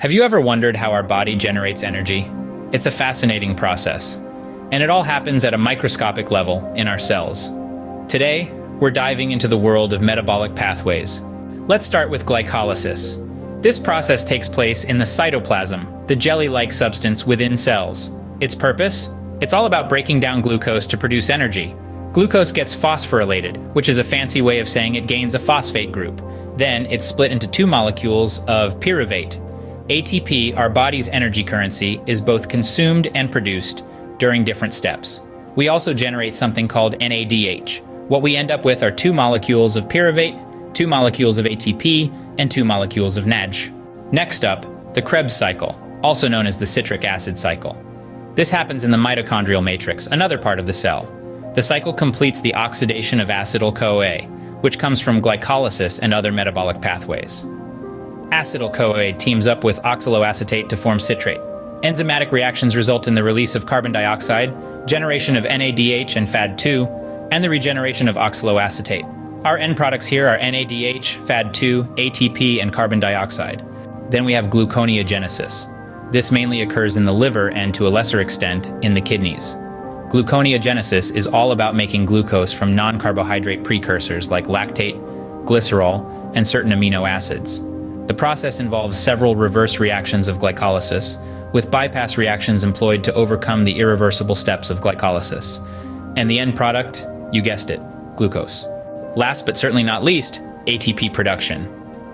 Have you ever wondered how our body generates energy? It's a fascinating process, and it all happens at a microscopic level in our cells. Today, we're diving into the world of metabolic pathways. Let's start with glycolysis. This process takes place in the cytoplasm, the jelly-like substance within cells. Its purpose? It's all about breaking down glucose to produce energy. Glucose gets phosphorylated, which is a fancy way of saying it gains a phosphate group. Then it's split into two molecules of pyruvate. ATP, our body's energy currency, is both consumed and produced during different steps. We also generate something called NADH. What we end up with are two molecules of pyruvate, two molecules of ATP, and two molecules of NADH. Next up, the Krebs cycle, also known as the citric acid cycle. This happens in the mitochondrial matrix, another part of the cell. The cycle completes the oxidation of acetyl-CoA, which comes from glycolysis and other metabolic pathways. Acetyl-CoA teams up with oxaloacetate to form citrate. Enzymatic reactions result in the release of carbon dioxide, generation of NADH and FAD2, and the regeneration of oxaloacetate. Our end products here are NADH, FAD2, ATP, and carbon dioxide. Then we have gluconeogenesis. This mainly occurs in the liver and, to a lesser extent, in the kidneys. Gluconeogenesis is all about making glucose from non-carbohydrate precursors like lactate, glycerol, and certain amino acids. The process involves several reverse reactions of glycolysis, with bypass reactions employed to overcome the irreversible steps of glycolysis. And the end product, you guessed it, glucose. Last but certainly not least, ATP production.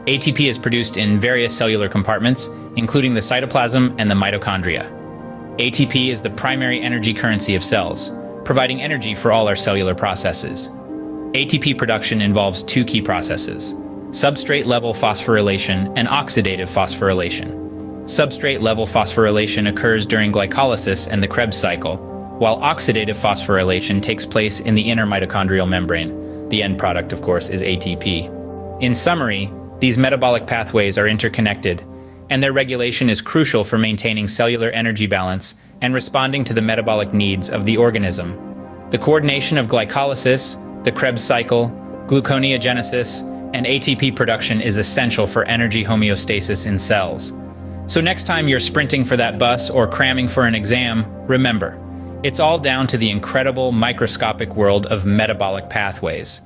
ATP is produced in various cellular compartments, including the cytoplasm and the mitochondria. ATP is the primary energy currency of cells, providing energy for all our cellular processes. ATP production involves two key processes: substrate-level phosphorylation and oxidative phosphorylation. Substrate-level phosphorylation occurs during glycolysis and the Krebs cycle, while oxidative phosphorylation takes place in the inner mitochondrial membrane. The end product, of course, is ATP. In summary, these metabolic pathways are interconnected, and their regulation is crucial for maintaining cellular energy balance and responding to the metabolic needs of the organism. The coordination of glycolysis, the Krebs cycle, gluconeogenesis, and ATP production is essential for energy homeostasis in cells. So next time you're sprinting for that bus or cramming for an exam, remember, it's all down to the incredible microscopic world of metabolic pathways.